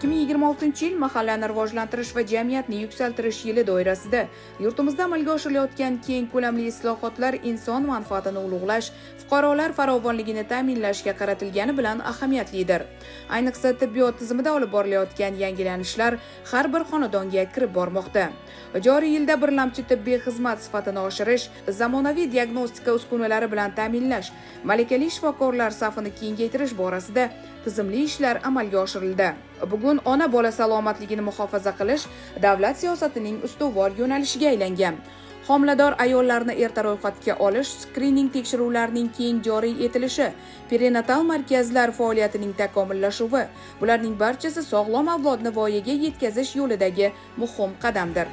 2026-yil mahallani rivojlantirish va jamiyatni yuksaltirish yili doirasida yurtimizda amalga oshirilayotgan keng ko'lamli islohotlar inson manfaatini ulug'lash, fuqarolar farovonligini ta'minlashga qaratilgani bilan ahamiyatlidir. Ayniqsa tibbiyot tizimida olib borilayotgan yangilanishlar har bir xonadonga kirib bormoqda. Joriy yilda birlamchi tibbiy xizmat sifatini oshirish, zamonaviy diagnostika uskunalari bilan ta'minlash, malakali shifokorlar safini kengaytirish borasida tizimli ishlar amalga oshirildi. Bugun ona bola salomatligini muhofaza qilish davlat siyosatining ustuvor yo'nalishiga aylangan. Homilador ayollarni erta ro'yxatga olish, skrining tekshiruvlarining keng joriy etilishi, perinatal markazlar faoliyatining takomillashuvi, bularning barchasi sog'lom avlodni voyaga yetkazish yo'lidagi muhim qadamdir.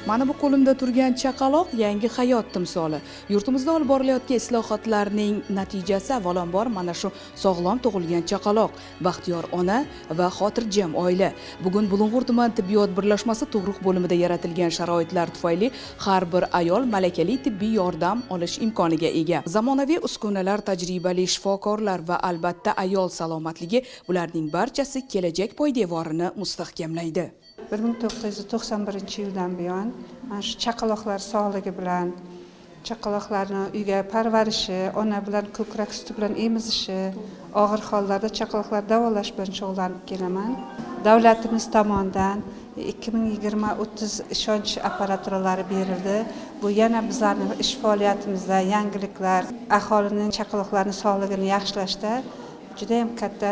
Mana bu qo'limda turgan chaqaloq yangi hayot timsoli. Yurtimizda olib borilayotgan islohotlarning natijasi avvalambor mana shu sog'lom tug'ilgan chaqaloq, baxtiyor ona va xotirjam oila. Bugun Bulung'ur tuman tibbiyot birlashmasi tug'ruq bo'limida yaratilgan sharoitlar tufayli har bir ayol malakali tibbiy yordam olish imkoniga ega. Zamonaviy uskunalar, tajribali shifokorlar va albatta ayol salomatligi, bularning barchasi kelajak poydevorini mustahkamlaydi. 1991-yildan buyon mana shu chaqaloqlar sog'ligi bilan, chaqaloqlarni uyga parvarishi, ona bilan ko'krak suti bilan emizishi, og'ir hollarda chaqaloqlar davolash bilan shug'ullanib kelaman. Davlatimiz tomonidan 2020-30 ishonch apparaturalari berildi. Bu yana bizlarning ish faoliyatimizda yangiliklar, aholining chaqaloqlarning sog'ligini yaxshilashda juda ham katta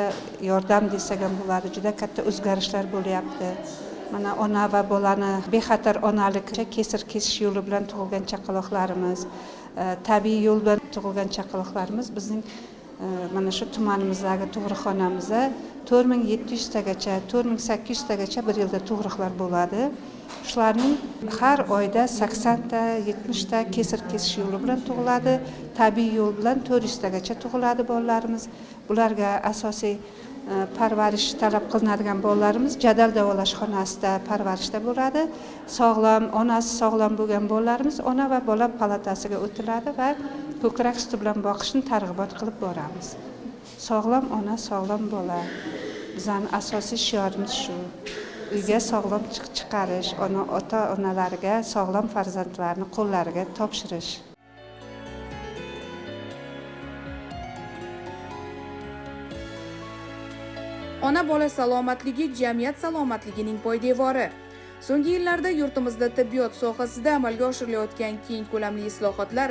yordam desak ham bo'ladi, juda katta o'zgarishlar bo'lyapti. Mana ona va bolani bexatar onalik, kesir kesish yo'li bilan tug'ilgan chaqaloqlarimiz, tabiiy yo'l bilan tug'ilgan chaqaloqlarimiz bizning mana shu tumanimizdagi tug'ruqxonamizda 4700 tagacha, 4800 tagacha bir yilda tug'ruqlar bo'ladi. Shularning har oyda 80 ta, 70 ta kesir kesish yo'li bilan tug'iladi, tabiiy yo'l bilan 400 tagacha tug'iladi bolalarimiz. Bularga asosiy parvarish talab qilinadigan bolalarimiz jadal davolash xonasida parvarishda bo'ladi. Sog'lom, onasi sog'lom bo'lgan bolalarimiz ona va bola palatasiga o'tiladi va ko'krak suti bilan boqishni targ'ibot qilib boramiz. Sog'lom ona, sog'lom bola. Bizning asosiy shiorimiz shu. Uyga sog'lom chiqarish, ota-onalariga sog'lom farzandlarni qo'llariga topshirish. Ona bola salomatligi jamiyat salomatligining poydevori. So'nggi yillarda yurtimizda tibbiyot sohasida amalga oshirilayotgan keng ko'lamli islohotlar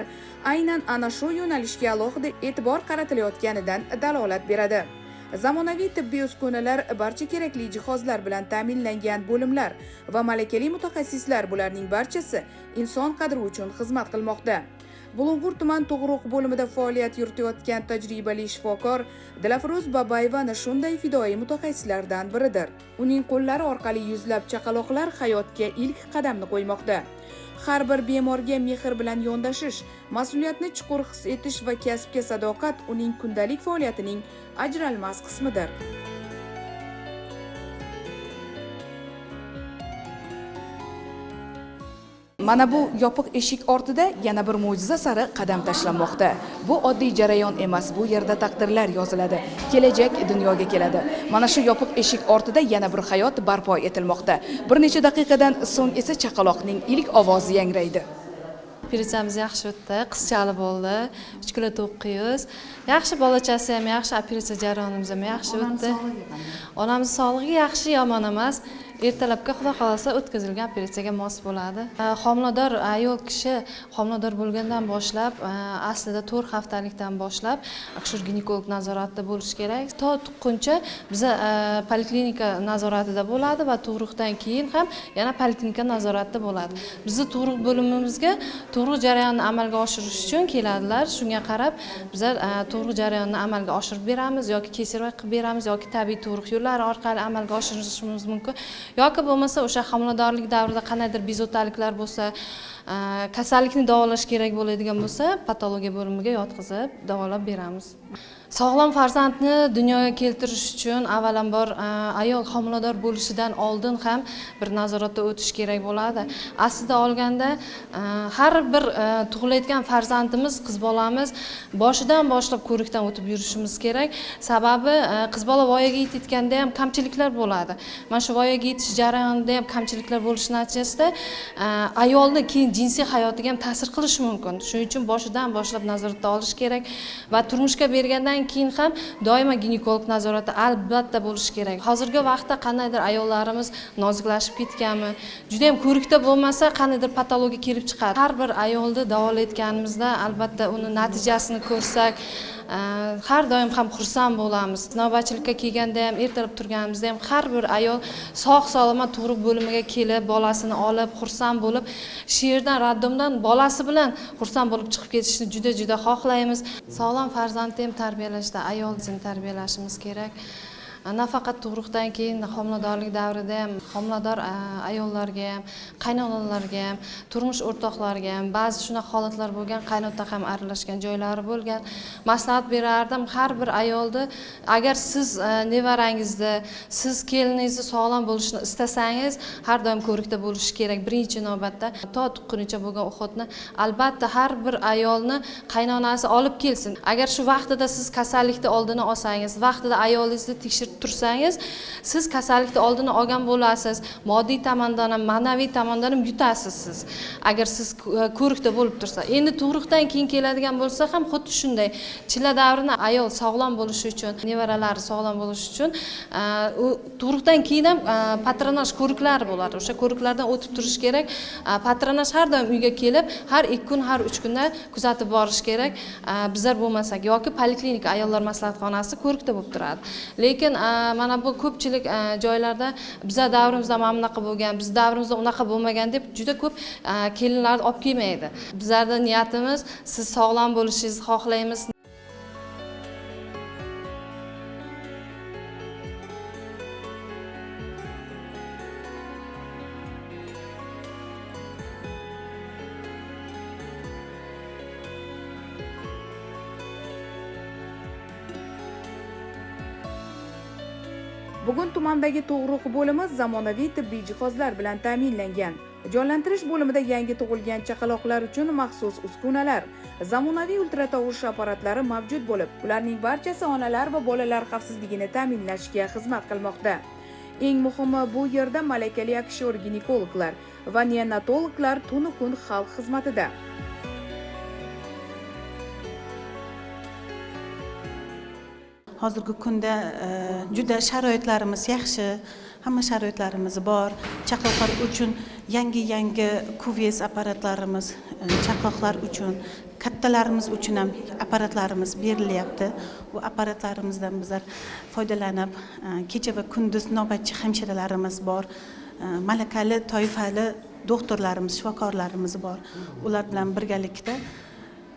aynan ana shu yo'nalishga alohida e'tibor qaratilayotganidan dalolat beradi. Zamonaviy tibbiy uskunalar, barcha kerakli jihozlar bilan ta'minlangan bo'limlar va malakali mutaxassislar, bularning barchasi inson qadri uchun xizmat qilmoqda. Bulung'ur tuman tug'ruq bo'limida faoliyat yuritayotgan tajribali shifokor Dilafruz Babayeva shunday fidoyi mutaxassislardan biridir. Uning qo'llari orqali yuzlab chaqaloqlar hayotga ilk qadamni qo'ymoqda. Har bir bemorga mehr bilan yondashish, mas'uliyatni chuqur his etish va kasbga sadoqat uning kundalik faoliyatining ajralmas qismidir. Mana bu yopiq eshik ortida yana bir mo'jiza sari qadam tashlanmoqda. Bu oddiy jarayon emas, bu yerda taqdirlar yoziladi, kelajak dunyoga keladi. Mana shu yopiq eshik ortida yana bir hayot barpo etilmoqda. Bir necha daqiqadan so'ng esa chaqaloqning ilk ovozi yangraydi. Operatsiyamiz yaxshi o'tdi, qizchali bo'ldi, 3 kilo 900. Yaxshi bolachasi ham yaxshi, operatsiya jarayonimiz ham yaxshi o'tdi. Onamiz sog'ligi yaxshi, yomon emas. ertalabga xudo xohlasa o'tkazilgan operatsiyaga mos bo'ladi. Homilador ayol kishi homilador bo'lgandan boshlab, aslida 4 haftalikdan boshlab akушер-ginekolog nazoratida bo'lishi kerak. To tuqquncha biza poliklinika nazoratida bo'ladi va tug'ruqdan keyin ham yana poliklinika nazoratida bo'ladi. Bizni tug'ruq bo'limimizga tug'ruq jarayonini amalga oshirish uchun keladilar. Shunga qarab bizlar tug'ruq jarayonini amalga oshirib beramiz yoki kesarva qilib beramiz yoki tabiiy tug'ruq yo'llari orqali amalga oshirishimiz mumkin. Yoki bo'lmasa o'sha homiladorlik davrida qandaydir bezovtaliklar bo'lsa, kasallikni davolash kerak bo'ladigan bo'lsa, patologiya bo'limiga yotqizib davolab beramiz. Sog'lom farzandni dunyoga keltirish uchun avvalambor ayol homilador bo'lishidan oldin ham bir nazoratdan o'tish kerak bo'ladi. Aslida olganda har bir tug'ilayotgan farzandimiz, qiz bolamiz boshidan boshlab ko'rikdan o'tib yurishimiz kerak. Sababi qiz bola voyaga yetganda ham kamchiliklar bo'ladi. Mana shu voyaga yetish jarayonida ham kamchiliklar bo'lishi natijasida ayolni keyin jinsiy hayotiga ham ta'sir qilishi mumkin. Shuning uchun boshidan boshlab nazoratda olish kerak va turmushga bergandan keyin ham doimo ginekolog nazorati albatta bo'lishi kerak. Hozirgi vaqtda qandaydir ayollarimiz noziklashib ketganmi, juda ham ko'rikda bo'lmasa qandaydir patologiya kelib chiqadi. Har bir ayolni davolayotganimizda albatta uni natijasini ko'rsak, har doim ham xursand bo'lamiz. Navbatchilikka kelganda ham, ertalab turganimizda ham har bir ayol sog' salomat tug'ruq bo'limiga kelib, bolasini olib, xursand bo'lib, shu yerdan raddomdan bolasi bilan xursand bo'lib chiqib ketishni juda xohlaymiz. Sog'lom farzandni ham tarbiyalashda ayolni tarbiyalashimiz kerak. Nafaqat tug'ruqdan keyin homiladorlik davrida ham homilador ayollarga ham, qaynonalarga ham, turmush o'rtoqlariga ham ba'zi shunaqa holatlar bo'lgan, qaynota ham aralashgan joylari bo'lgan. Maslahat berardim har bir ayolni, agar siz nevarangizni, siz keliningizni sog'lom bo'lishini istasangiz, har doim ko'rikda bo'lishi kerak. Birinchi navbatda to tuqqunicha bo'lgan o'xotni albatta har bir ayolni qaynonasi olib kelsin. Agar shu vaqtida siz kasallikni oldini olsangiz, vaqtida ayolingizni tekshirib tursangiz, siz kasallikni oldini olgan bo'lasiz. Moddiy tomondan ham, ma'naviy tomondan ham yutasiz siz. Agar siz ko'rikda bo'lib tursa. Endi tug'ruqdan keyin keladigan bo'lsa ham xuddi shunday. Chilla davrini ayol sog'lom bo'lishi uchun, nevaralari sog'lom bo'lishi uchun tug'ruqdan keyin ham patronaj ko'riklari bo'ladi. O'sha ko'riklardan o'tib turish kerak. Patronaj har doim uyga kelib, har 2 kun, har 3 kunda kuzatib borish kerak. Bizlar bo'lmasak yoki poliklinika ayollar maslahatxonasi ko'rikda bo'lib turadi. Lekin mana bu ko'pchilik joylarda bizlar davrimizda mana bunaqa bo'lgan, biz davrimizda unaqa bo'lmagan deb juda ko'p kelinlarni olib kelmaydi. Bizlarning niyatimiz siz sog'lom bo'lishingizni xohlaymiz. Bugun tumandagi tug'ruq bo'limi zamonaviy tibbiy jihozlar bilan ta'minlangan. Jonlantirish bo'limida yangi tug'ilgan chaqaloqlar uchun maxsus uskunalar, zamonaviy ultratovush apparatlari mavjud bo'lib, ularning barchasi onalar va bolalar xavfsizligini ta'minlashga xizmat qilmoqda. Eng muhimi, bu yerda malakali akушер-ginekologlar va neonatologlar tunu kun xalq xizmatida. Hozirgi kunda juda sharoitlarimiz yaxshi, hamma sharoitlarimiz bor. Chaqaloqlar uchun yangi kuves apparatlarimiz, chaqaloqlar uchun, kattalarimiz uchun ham apparatlarimiz berilyapti. Bu apparatlarimizdan bizlar foydalanib, kecha va kunduz navbatchi hamshiralarimiz bor. Malakali, toifali doktorlarimiz, shifokorlarimiz bor. Ular bilan birgalikda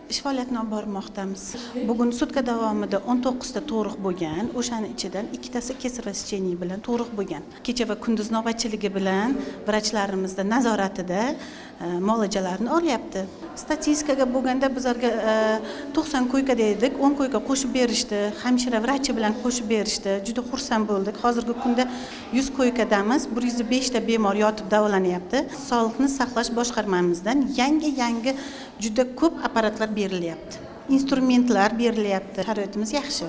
ish faoliyatini olib bormoqdamiz. Bugun sutka davomida 19 ta tug'ruq bo'lgan, o'shaning ichidan 2 tasi kesarva secheniya bilan tug'ruq bo'lgan. Kecha va kunduz navbatchiligi bilan vrachlarimizni nazoratida muolajalarni olyapti. Statistikaga bo'lganda bizlarga 90 koyka dedik, 10 koyka qo'shib berishdi, hamshira vrachi bilan qo'shib berishdi. Juda xursand bo'ldik. Hozirgi kunda 100 koykadamiz, 105 ta bemor yotib davolanyapti. Sog'liqni saqlash boshqarmamizdan yangi juda ko'p apparatlar berilyapti. Instrumentlar berilyapti. Sharoitimiz yaxshi.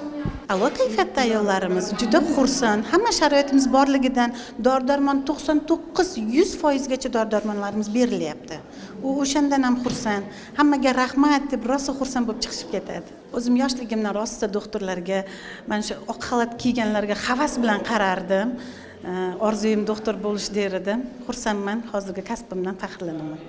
A'lo kayfiyatda ayollarimiz juda xursand. Hamma sharoitimiz borligidan dori-darmon 99-100% gacha dori-darmonlarimiz berilyapti. U o'shandan ham xursand. Hammaga rahmat deb rosa xursand bo'lib chiqib ketadi. O'zim yoshligimdan rosa doktorlarga, mana shu oq xalat kiyganlarga havas bilan qarardim. Orzuyum doktor bo'lish der edim. Xursandman, hozirgi kasbimdan faxrlanaman.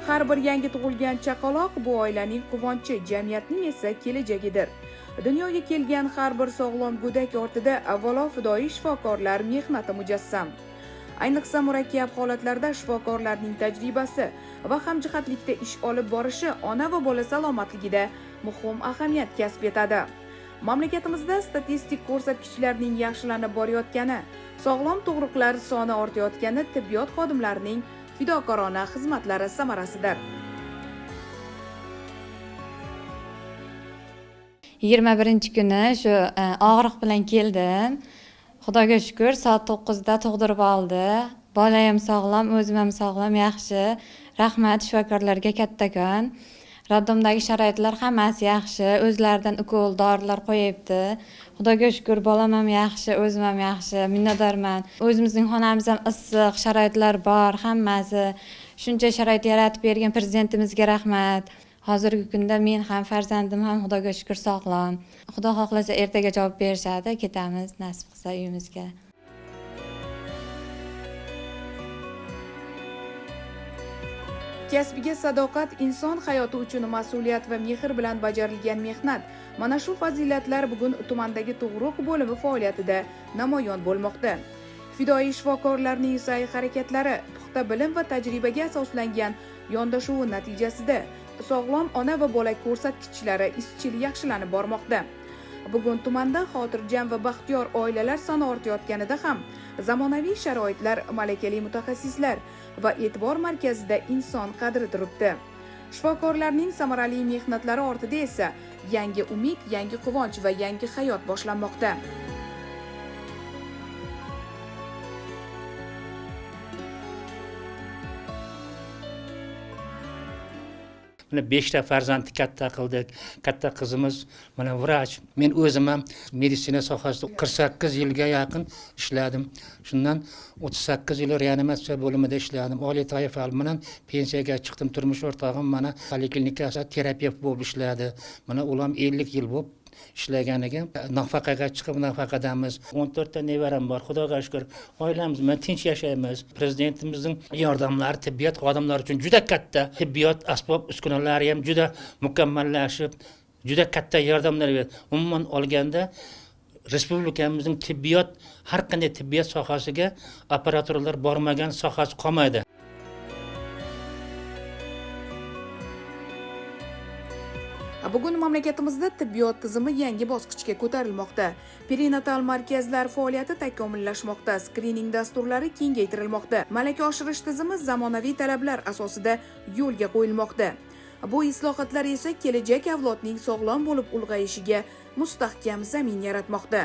Har bir yangi tug'ilgan chaqaloq bu oilaning quvonchi, jamiyatning esa kelajagidir. Dunyoga kelgan har bir sog'lom go'dak ortida avvalo fidoyi shifokorlar mehnati mujassam. Ayniqsa murakkab holatlarda shifokorlarning tajribasi va hamjihatlikda ish olib borishi ona va bola salomatligida muhim ahamiyat kasb etadi. Mamlakatimizda statistik ko'rsatkichlarning yaxshilanib borayotgani, sog'lom tug'ruqlar soni ortayotgani tibbiyot xodimlarining fidokorona xizmatlari samarasidir. 21-kuni shu og'riq bilan keldim. Xudoga shukr, soat 9da tug'dirib oldi. Bolam sog'lom, o'zim ham sog'lom, yaxshi. Rahmat shifokorlarga kattakon. Roddomdagi sharoitlar hammasi yaxshi. O'zlaridan ukol, dorilar qo'yibdi. Xudoga shukr, bolam ham yaxshi, o'zim ham yaxshi. Minnatdorman. O'zimizning xonamiz ham issiq, sharoitlar bor, hammasi. Shuncha sharoit yaratib bergan prezidentimizga rahmat. Hozirgi kunda men ham farzandim ham xudoga shukr sog'lom. Xudo xohlasa ertaga javob berishadi, ketamiz nasib qilsa uyimizga. Kasbiga sadoqat, inson hayoti uchun mas'uliyat va mehr bilan bajarilgan mehnat. Mana shu fazilatlar bugun tumandagi tug'ruq bo'limi faoliyatida namoyon bo'lmoqda. Fidoyi shifokorlarning sa'y-harakatlari, puxta bilim va tajribaga asoslangan yondashuvi natijasida sog'lom ona va bola ko'rsatkichlari izchil yaxshilanib bormoqda. Bugun tumanda xotirjam va baxtiyor oilalar soni ortayotganida ham zamonaviy sharoitlar, malakali mutaxassislar va e'tibor markazida inson qadri turibdi. Shifokorlarning samarali mehnatlari ortida esa yangi umid, yangi quvonch va yangi hayot boshlanmoqda. Mana 5 ta farzandni katta qildik. Katta qizimiz mana vrach. Men o'zim ham meditsina sohasida 48 yilga yaqin ishladim. Shundan 38 yil reanimatsiya bo'limida ishladim. Oliy toifali bilan pensiyaga chiqdim. Turmush o'rtog'im mana poliklinikada terapevt bo'lib ishladi. Mana ular 50 yil bo'lib ishlaganiga nafaqaga chiqib nafaqadamiz. 14 ta nevaram bor. Xudoga shukr. Oilamiz bilan tinch yashaymiz. Prezidentimizning yordamlari tibbiyot xodimlari uchun juda katta. Tibbiyot asbob uskunalari ham juda mukammallashib, juda katta yordamlar berdi. Umuman olganda respublikamizning tibbiyot, har qanday tibbiyot sohasiga operatorlar bormagan sohasi qolmaydi. Bugun mamlakatimizda tibbiyot tizimi yangi bosqichga ko'tarilmoqda. Perinatal markazlar faoliyati takomillashmoqda, skrining dasturlari kengaytirilmoqda. Malaka oshirish tizimi zamonaviy talablar asosida yo'lga qo'yilmoqda. Bu islohotlar esa kelajak avlodning sog'lom bo'lib ulg'ayishiga mustahkam zamin yaratmoqda.